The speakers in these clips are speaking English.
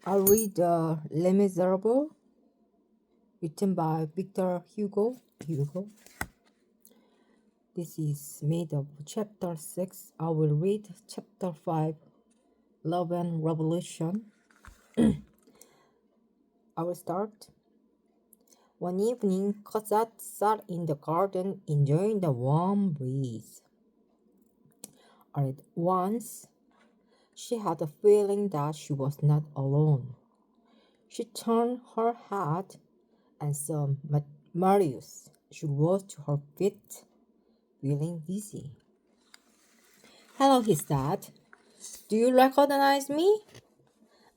I'll read Les Miserables, written by Victor Hugo. This is made of chapter 6. I will read chapter 5, Love and Revolution. I will start. One evening, Cosette sat in the garden enjoying the warm breeze. All at once, she had a feeling that she was not alone. She turned her head and saw Marius. She rose to her feet, feeling dizzy. "Hello," he said. "Do you recognize me?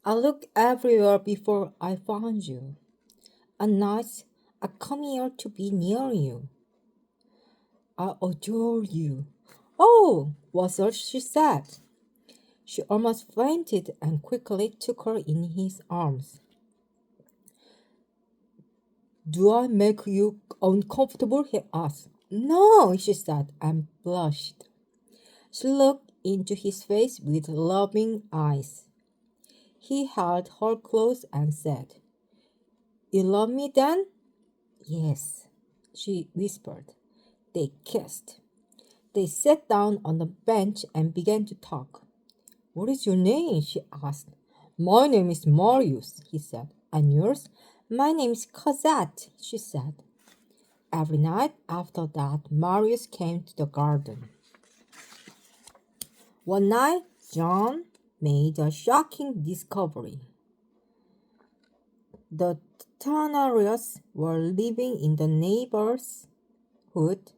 I looked everywhere before I found you. At night, I come here to be near you. I adore you." "Oh," was all she said. She almost fainted and quickly took her in his arms. "Do I make you uncomfortable?" he asked. "No," she said, and blushed. She looked into his face with loving eyes. He held her close and said, "You love me then?" "Yes," she whispered. They kissed. They sat down on the bench and began to talk. "What is your name?" she asked. "My name is Marius," he said. "And yours?" "My name is Cosette," she said. Every night after that, Marius came to the garden. One night, John made a shocking discovery. The Thénardiers were living in the neighborhood.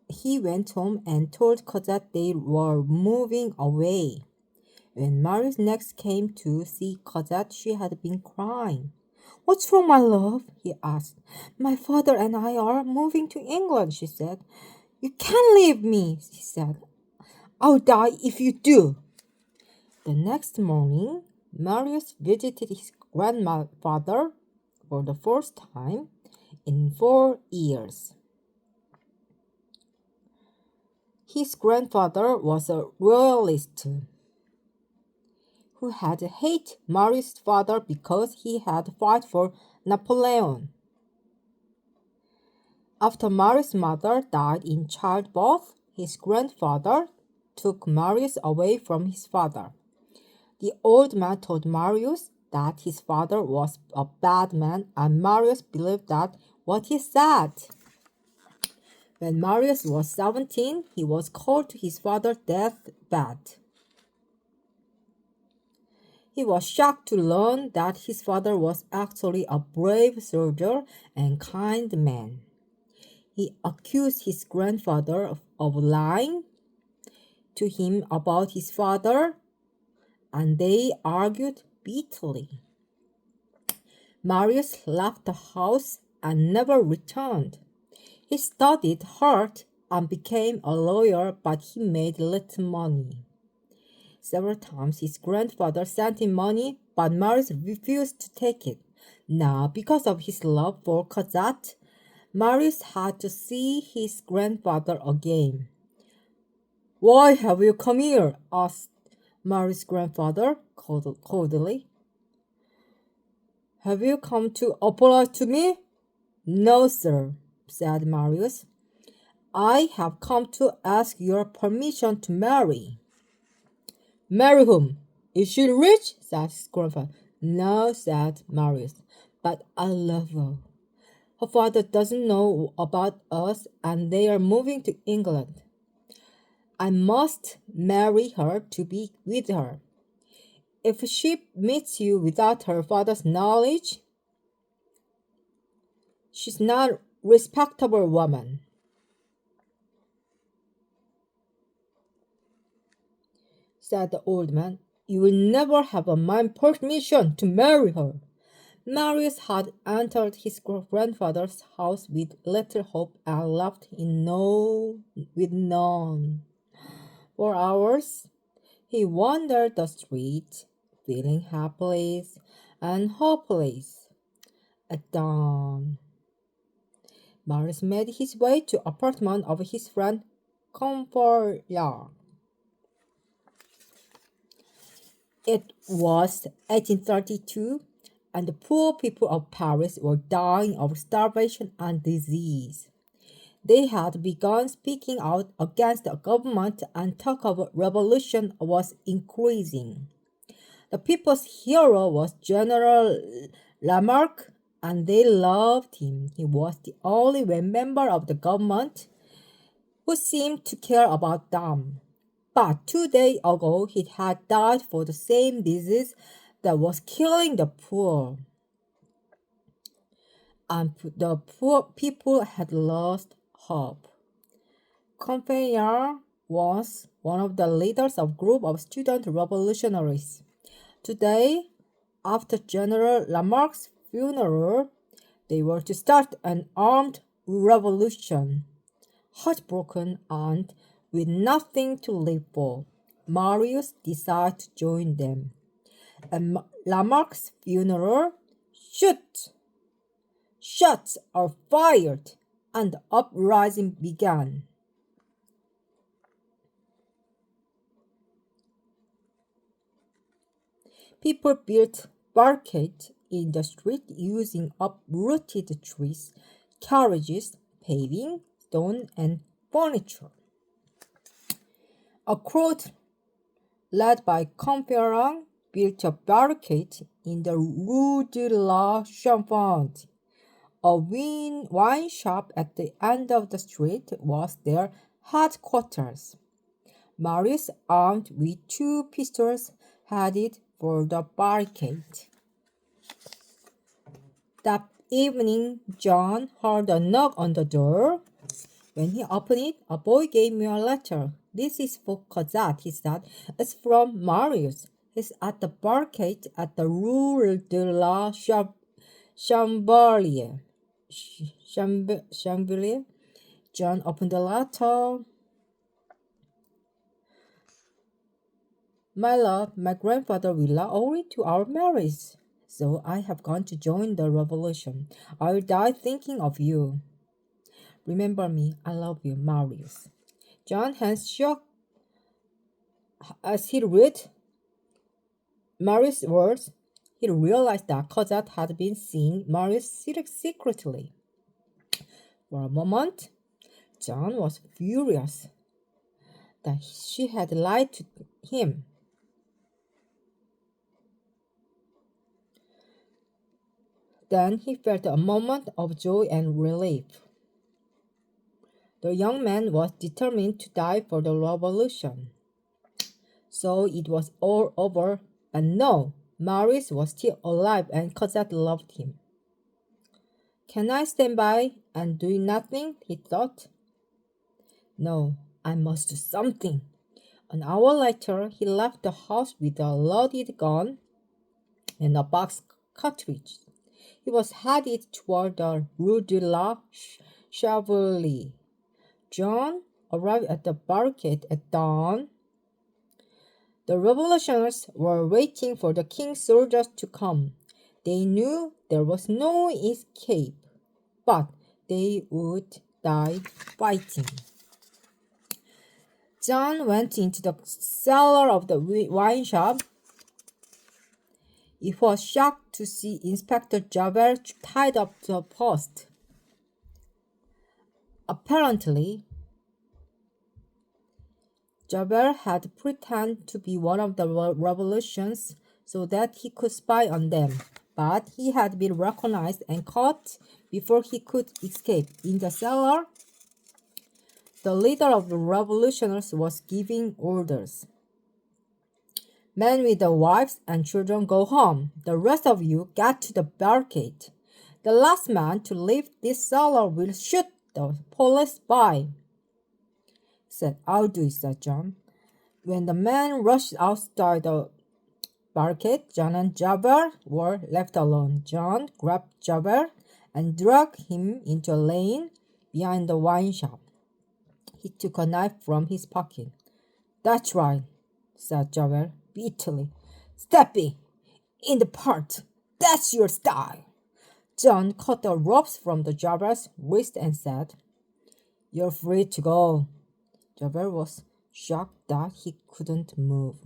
He went home and told Cosette they were moving away. When Marius next came to see Cosette, she had been crying. "What's wrong, my love?" he asked. "My father and I are moving to England," she said. "You can't leave me," he said. "I'll die if you do." The next morning, Marius visited his grandfather for the first time in 4 years. His grandfather was a royalist who had hated Marius' father because he had fought for Napoleon. After Marius' mother died in childbirth, his grandfather took Marius away from his father. The old man told Marius that his father was a bad man, and Marius believed that what he said. When Marius was 17, he was called to his father's deathbed. He was shocked to learn that his father was actually a brave soldier and kind man. He accused his grandfather of lying to him about his father, and they argued bitterly. Marius left the house and never returned. He studied hard and became a lawyer, but he made little money. Several times his grandfather sent him money, but Marius refused to take it. Now, because of his love for Cosette, Marius had to see his grandfather again. "Why have you come here?" asked Marius' grandfather coldly. "Have you come to apologize to me?" "No, sir," said Marius. "I have come to ask your permission to marry." "Marry whom? Is she rich?" said his grandfather. "No," said Marius, "but I love her. Her father doesn't know about us, and they are moving to England. I must marry her to be with her. If she meets you without her father's knowledge, she's not a respectable woman." Said the old man. "You will never have my permission to marry her." Marius had entered his grandfather's house with little hope and left with none. For hours, he wandered the street, feeling helpless and hopeless. At dawn, Marius made his way to the apartment of his friend Comfort. It was 1832, and the poor people of Paris were dying of starvation and disease. They had begun speaking out against the government, and talk of revolution was increasing. The people's hero was General Lamarck, and they loved him. He was the only member of the government who seemed to care about them. But 2 days ago, he had died for the same disease that was killing the poor. And the poor people had lost hope. Compiègne was one of the leaders of a group of student revolutionaries. Today, after General Lamarck's funeral, they were to start an armed revolution. Heartbroken and with nothing to live for, Marius decided to join them. At Lamarck's funeral, shots are fired, and the uprising began. People built barricades in the street using uprooted trees, carriages, paving, stone, and furniture. A crowd led by Compiègne built a barricade in the Rue de la Chapelle. A wine shop at the end of the street was their headquarters. Marius, armed with 2 pistols, headed for the barricade. That evening, John heard a knock on the door. When he opened it, a boy gave me a letter. "This is for Cosette," he said. "It's from Marius. He's at the barricade at the Rue de la Chambelier." Chambelier. John opened the letter. "My love, my grandfather will agree to our marriage, so I have gone to join the revolution. I will die thinking of you. Remember me. I love you, Marius." John's hands shook as he read Marius' words. He realized that Cosette had been seeing Marius secretly. For a moment, John was furious that she had lied to him. Then he felt a moment of joy and relief. The young man was determined to die for the revolution. So it was all over, but no, Marius was still alive and Cosette loved him. "Can I stand by and do nothing?" he thought. "No, I must do something." An hour later, he left the house with a loaded gun and a box cartridge. He was headed toward the Rue de la Chevalier. John arrived at the barricade at dawn. The revolutionaries were waiting for the king's soldiers to come. They knew there was no escape, but they would die fighting. John went into the cellar of the wine shop. He was shocked to see Inspector Javert tied up to a post. Apparently, Javert had pretended to be one of the revolutions so that he could spy on them, but he had been recognized and caught before he could escape. In the cellar, the leader of the revolutionaries was giving orders. "Men with their wives and children go home. The rest of you get to the barricade. The last man to leave this cellar will shoot the police by." Said, "I'll do it," said John. When the men rushed outside the barricade, John and Javert were left alone. John grabbed Javert and dragged him into a lane behind the wine shop. He took a knife from his pocket. "That's right," said Javert bitterly. "Stepping in the part. That's your style." John cut the ropes from the Javert's wrist and said, "You're free to go." Javert was shocked that he couldn't move.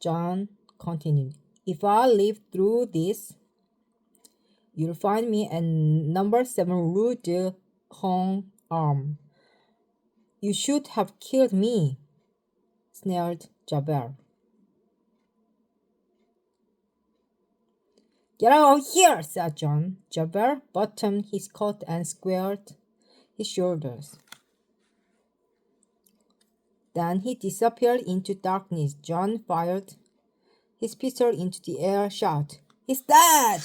John continued. If I live through this, you'll find me at number 7 Rue de Hong Arm. You should have killed me, snarled Javert. Get out of here, said John. Javert buttoned his coat and squared his shoulders. Then he disappeared into darkness. John fired his pistol into the air, shouted, "He's dead!"